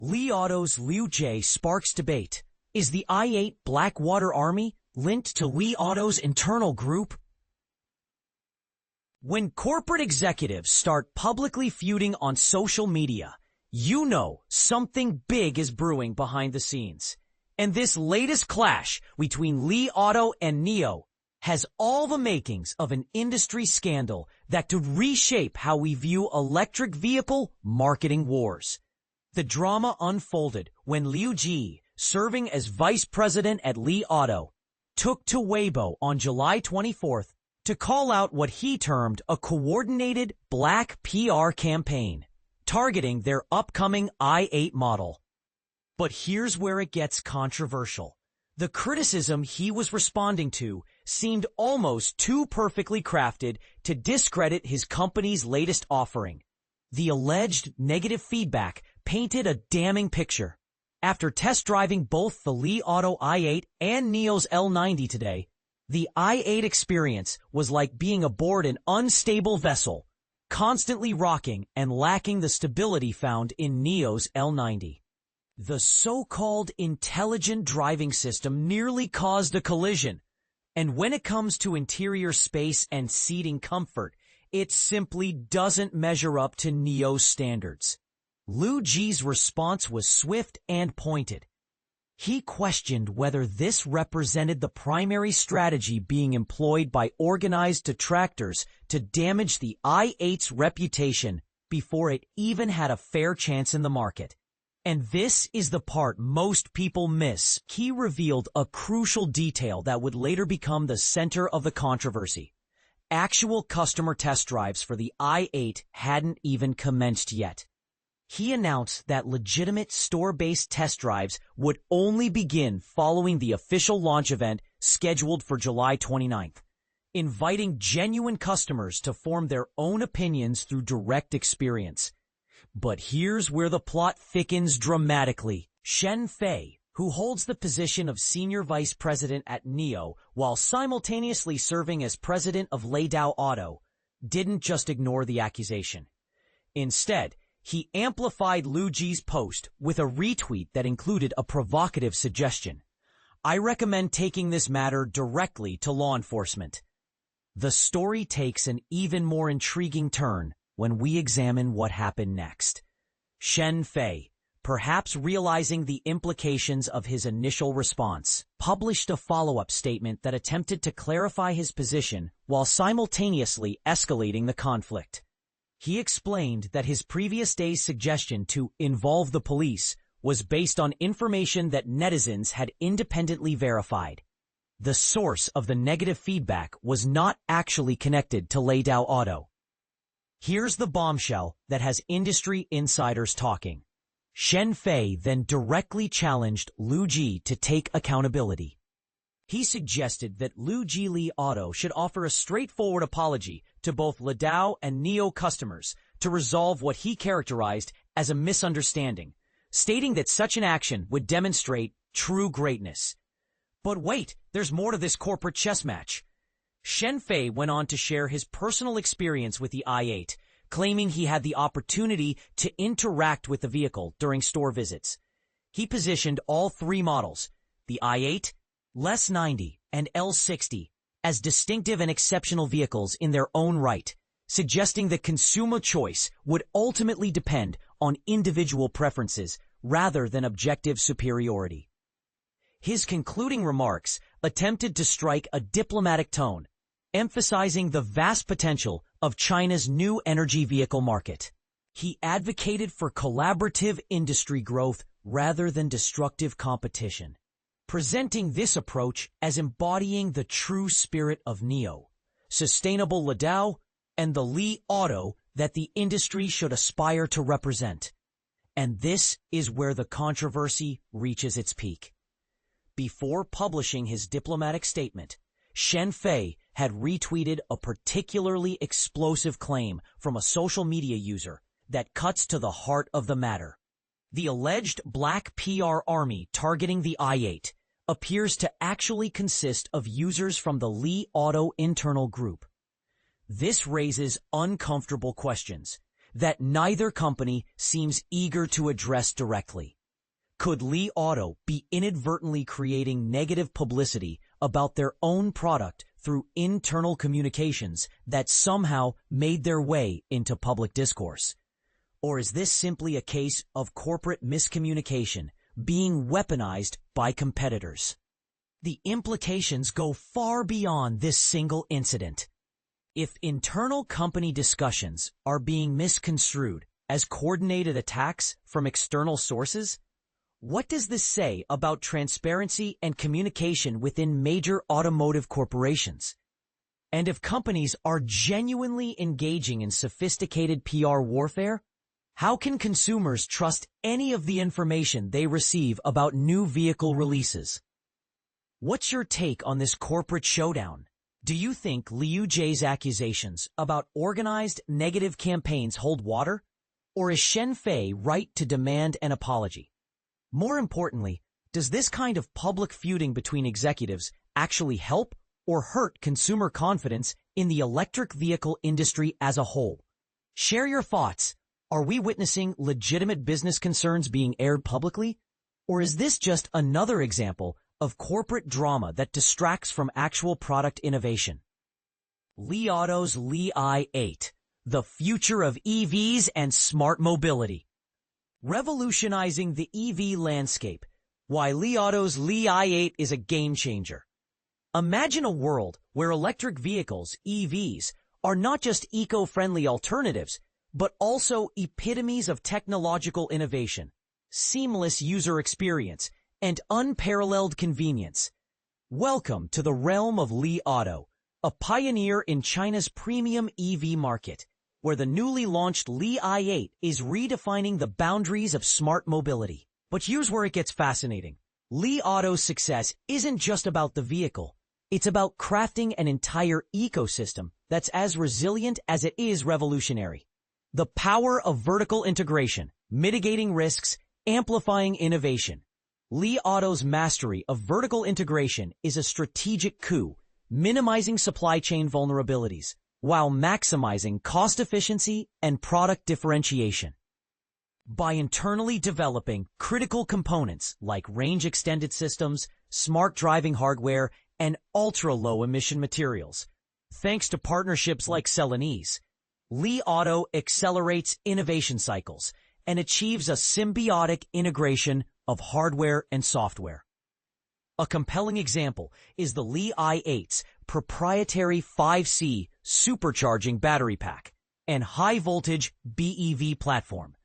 Li Auto's Liu Jie sparks debate. Is the I-8 Blackwater Army linked to Li Auto's internal group? When corporate executives start publicly feuding on social media, you know something big is brewing behind the scenes. And this latest clash between Li Auto and NIO has all the makings of an industry scandal that could reshape how we view electric vehicle marketing wars. The drama unfolded when Liu Jie, serving as vice president at Li Auto, took to Weibo on July 24th to call out what he termed a coordinated black PR campaign, targeting their upcoming i8 model. But here's where it gets controversial. The criticism he was responding to seemed almost too perfectly crafted to discredit his company's latest offering. The alleged negative feedback painted a damning picture. After test driving both the Li Auto i8 and NIO's L90 today, the i8 experience was like being aboard an unstable vessel, constantly rocking and lacking the stability found in NIO's L90. The so-called intelligent driving system nearly caused a collision, and when it comes to interior space and seating comfort, it simply doesn't measure up to NIO's standards. Liu Jie's response was swift and pointed. He questioned whether this represented the primary strategy being employed by organized detractors to damage the i8's reputation before it even had a fair chance in the market. And this is the part most people miss. He revealed a crucial detail that would later become the center of the controversy. Actual customer test drives for the i8 hadn't even commenced yet. He announced that legitimate store-based test drives would only begin following the official launch event scheduled for July 29th, inviting genuine customers to form their own opinions through direct experience. But here's where the plot thickens dramatically. Shen Fei, who holds the position of senior vice president at NIO while simultaneously serving as president of LeDao Auto, didn't just ignore the accusation. Instead, he amplified Liu Jie's post with a retweet that included a provocative suggestion. I recommend taking this matter directly to law enforcement. The story takes an even more intriguing turn when we examine what happened next. Shen Fei, perhaps realizing the implications of his initial response, published a follow-up statement that attempted to clarify his position while simultaneously escalating the conflict. He explained that his previous day's suggestion to involve the police was based on information that netizens had independently verified. The source of the negative feedback was not actually connected to LeDao Auto. Here's the bombshell that has industry insiders talking. Shen Fei then directly challenged Liu Jie to take accountability. He suggested that Liu Jie Li Auto should offer a straightforward apology to both LeDao and NIO customers to resolve what he characterized as a misunderstanding, stating that such an action would demonstrate true greatness. But wait, there's more to this corporate chess match. Shen Fei went on to share his personal experience with the i8, claiming he had the opportunity to interact with the vehicle during store visits. He positioned all three models, the i8, L90, and L60, as distinctive and exceptional vehicles in their own right, suggesting that consumer choice would ultimately depend on individual preferences rather than objective superiority. His concluding remarks attempted to strike a diplomatic tone, emphasizing the vast potential of China's new energy vehicle market. He advocated for collaborative industry growth rather than destructive competition, presenting this approach as embodying the true spirit of NIO, sustainable LeDao, and the Li Auto that the industry should aspire to represent. And this is where the controversy reaches its peak. Before publishing his diplomatic statement, Shen Fei had retweeted a particularly explosive claim from a social media user that cuts to the heart of the matter. The alleged black PR army targeting the i8 appears to actually consist of users from the Li Auto internal group. This raises uncomfortable questions, that neither company seems eager to address directly. Could Li Auto be inadvertently creating negative publicity about their own product through internal communications that somehow made their way into public discourse? Or is this simply a case of corporate miscommunication being weaponized by competitors? The implications go far beyond this single incident. If internal company discussions are being misconstrued as coordinated attacks from external sources, what does this say about transparency and communication within major automotive corporations? And if companies are genuinely engaging in sophisticated PR warfare, how can consumers trust any of the information they receive about new vehicle releases? What's your take on this corporate showdown? Do you think Liu Jie's accusations about organized negative campaigns hold water? Or is Shen Fei right to demand an apology? More importantly, does this kind of public feuding between executives actually help or hurt consumer confidence in the electric vehicle industry as a whole? Share your thoughts. Are we witnessing legitimate business concerns being aired publicly? Or is this just another example of corporate drama that distracts from actual product innovation? Li Auto's Li i8, the future of EVs and smart mobility. Revolutionizing the EV landscape, why Li Auto's Li i8 is a game changer. Imagine a world where electric vehicles, EVs, are not just eco-friendly alternatives, but also epitomes of technological innovation, seamless user experience, and unparalleled convenience. Welcome to the realm of Li Auto, a pioneer in China's premium EV market, where the newly launched Li i8 is redefining the boundaries of smart mobility. But here's where it gets fascinating. Li Auto's success isn't just about the vehicle. It's about crafting an entire ecosystem that's as resilient as it is revolutionary. The power of vertical integration, mitigating risks, amplifying innovation. Li Auto's mastery of vertical integration is a strategic coup, minimizing supply chain vulnerabilities, while maximizing cost efficiency and product differentiation. By internally developing critical components like range-extended systems, smart driving hardware, and ultra-low emission materials, thanks to partnerships like Celanese, Li Auto accelerates innovation cycles and achieves a symbiotic integration of hardware and software. A compelling example is the Li i8's proprietary 5C Supercharging battery pack and high-voltage BEV platform,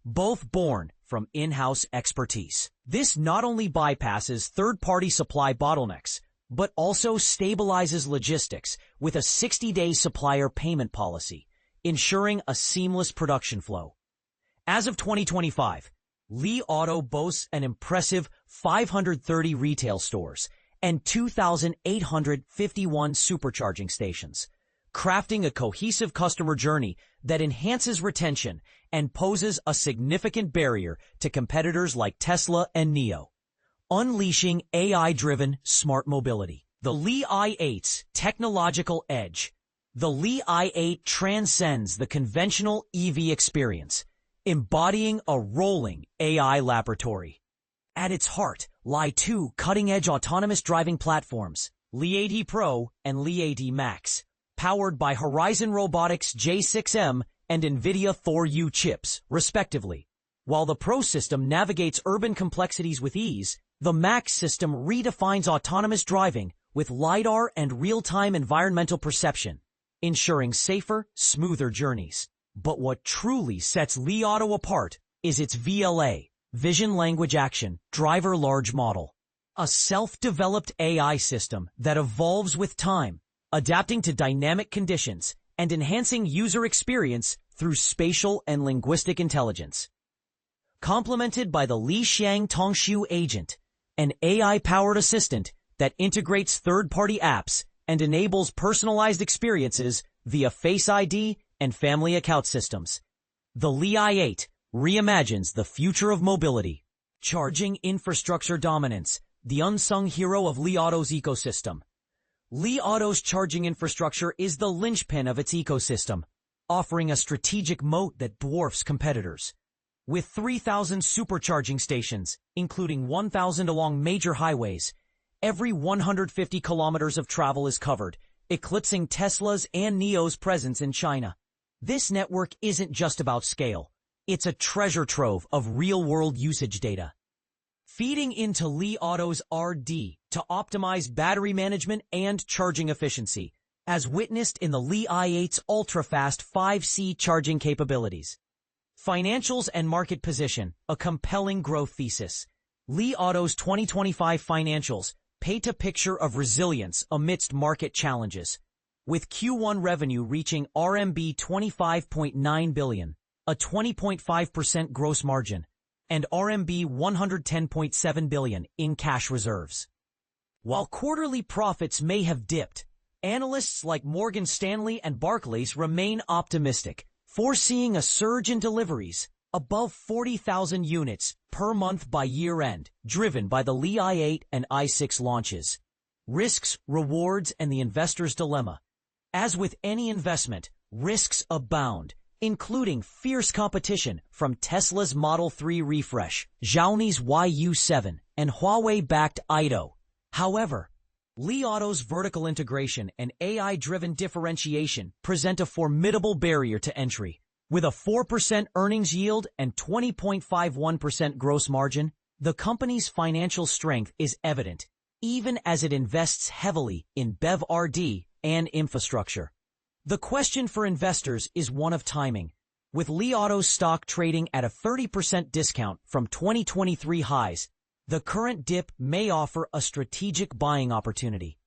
both born from in-house expertise. This not only bypasses third-party supply bottlenecks, but also stabilizes logistics with a 60-day supplier payment policy, ensuring a seamless production flow. As of 2025, Li Auto boasts an impressive 530 retail stores and 2,851 supercharging stations, crafting a cohesive customer journey that enhances retention and poses a significant barrier to competitors like Tesla and NIO. Unleashing AI-driven smart mobility. The Li i8's technological edge. The Li i8 transcends the conventional EV experience, embodying a rolling AI laboratory. At its heart lie two cutting-edge autonomous driving platforms, Li 80 Pro and Li 80 Max, powered by Horizon Robotics J6M and NVIDIA Thor U chips, respectively. While the Pro system navigates urban complexities with ease, the Max system redefines autonomous driving with LiDAR and real-time environmental perception, ensuring safer, smoother journeys. But what truly sets Li Auto apart is its VLA, Vision Language Action, Driver Large Model, a self-developed AI system that evolves with time, adapting to dynamic conditions and enhancing user experience through spatial and linguistic intelligence. Complemented by the Li Xiang Tongshu Agent, an AI-powered assistant that integrates third-party apps and enables personalized experiences via Face ID and family account systems. The Li i8 reimagines the future of mobility. Charging infrastructure dominance, the unsung hero of Li Auto's ecosystem. Li Auto's charging infrastructure is the linchpin of its ecosystem, offering a strategic moat that dwarfs competitors. With 3,000 supercharging stations, including 1,000 along major highways, every 150 kilometers of travel is covered, eclipsing Tesla's and NIO's presence in China. This network isn't just about scale. It's a treasure trove of real-world usage data, feeding into Li Auto's RD to optimize battery management and charging efficiency, as witnessed in the Li i8's ultra-fast 5C charging capabilities. Financials and market position, a compelling growth thesis. Li Auto's 2025 financials paint a picture of resilience amidst market challenges, with Q1 revenue reaching RMB 25.9 billion, a 20.5% gross margin, and RMB 110.7 billion in cash reserves. While quarterly profits may have dipped, analysts like Morgan Stanley and Barclays remain optimistic, foreseeing a surge in deliveries above 40,000 units per month by year-end, driven by the Li i8 and i6 launches. Risks, rewards, and the investor's dilemma. As with any investment, risks abound, including fierce competition from Tesla's Model 3 refresh, Xiaomi's YU7, and Huawei-backed Weibo. However, Li Auto's vertical integration and AI-driven differentiation present a formidable barrier to entry. With a 4% earnings yield and 20.51% gross margin, the company's financial strength is evident, even as it invests heavily in BEV RD and infrastructure. The question for investors is one of timing. With Li Auto's stock trading at a 30% discount from 2023 highs, the current dip may offer a strategic buying opportunity,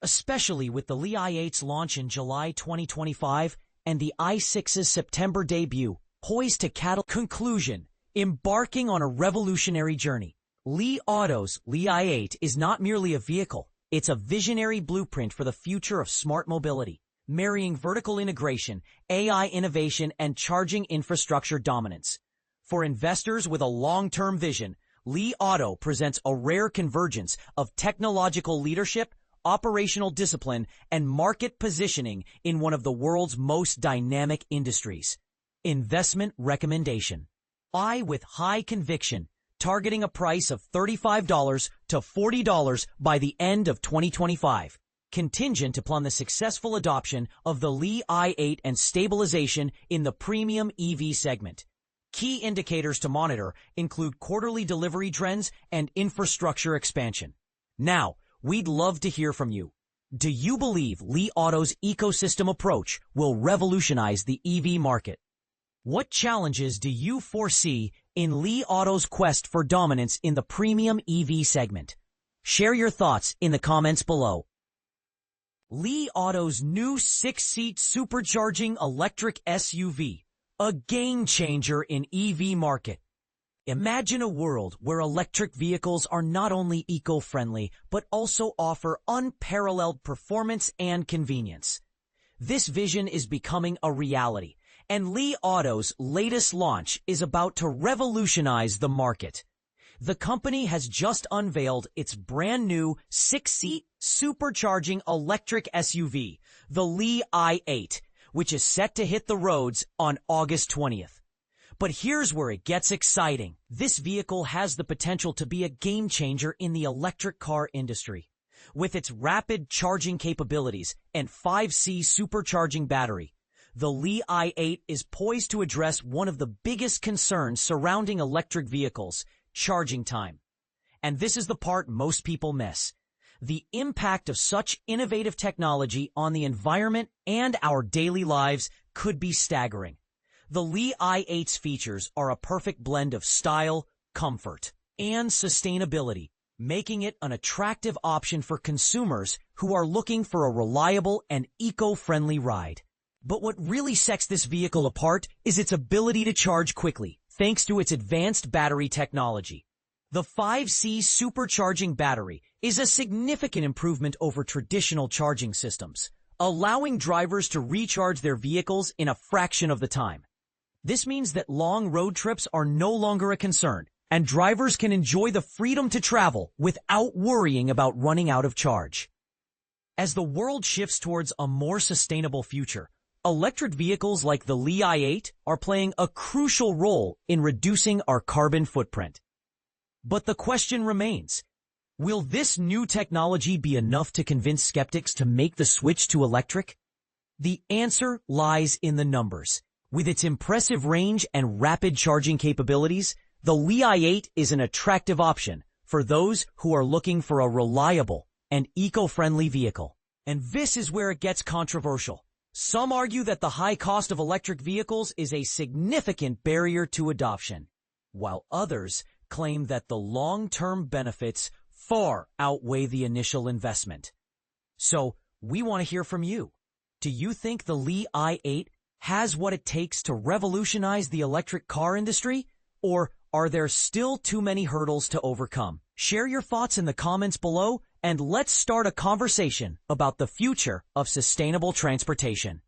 especially with the Li i8's launch in July 2025 and the i6's September debut, poised to catalyze. Conclusion: embarking on a revolutionary journey. Li Auto's Li i8 is not merely a vehicle, it's a visionary blueprint for the future of smart mobility, marrying vertical integration, AI innovation, and charging infrastructure dominance. For investors with a long-term vision, Li Auto presents a rare convergence of technological leadership, operational discipline, and market positioning in one of the world's most dynamic industries. Investment recommendation. Buy with high conviction, targeting a price of $35 to $40 by the end of 2025, contingent upon the successful adoption of the Li i8 and stabilization in the premium EV segment. Key indicators to monitor include quarterly delivery trends and infrastructure expansion. Now, we'd love to hear from you. Do you believe Li Auto's ecosystem approach will revolutionize the EV market? What challenges do you foresee in Li Auto's quest for dominance in the premium EV segment? Share your thoughts in the comments below. Li Auto's new 6-seat supercharging electric SUV, a game changer in EV market. Imagine a world where electric vehicles are not only eco-friendly, but also offer unparalleled performance and convenience. This vision is becoming a reality, and Li Auto's latest launch is about to revolutionize the market. The company has just unveiled its brand new 6-seat supercharging electric SUV, the Li i8, which is set to hit the roads on August 20th. But here's where it gets exciting. This vehicle has the potential to be a game changer in the electric car industry. With its rapid charging capabilities and 5C supercharging battery, the Li i8 is poised to address one of the biggest concerns surrounding electric vehicles: charging time. And this is the part most people miss. The impact of such innovative technology on the environment and our daily lives could be staggering. The Li i8's features are a perfect blend of style, comfort, and sustainability, making it an attractive option for consumers who are looking for a reliable and eco-friendly ride. But what really sets this vehicle apart is its ability to charge quickly, thanks to its advanced battery technology. The 5C supercharging battery is a significant improvement over traditional charging systems, allowing drivers to recharge their vehicles in a fraction of the time. This means that long road trips are no longer a concern, and drivers can enjoy the freedom to travel without worrying about running out of charge. As the world shifts towards a more sustainable future, Electric vehicles like the Li i8 are playing a crucial role in reducing our carbon footprint. But the question remains, will this new technology be enough to convince skeptics to make the switch to electric? The answer lies in the numbers. With its impressive range and rapid charging capabilities, the Li i8 is an attractive option for those who are looking for a reliable and eco-friendly vehicle. And this is where it gets controversial. Some argue that the high cost of electric vehicles is a significant barrier to adoption, while others claim that the long-term benefits far outweigh the initial investment. So, we want to hear from you. Do you think the Li i8 has what it takes to revolutionize the electric car industry? Or are there still too many hurdles to overcome? Share your thoughts in the comments below, and let's start a conversation about the future of sustainable transportation.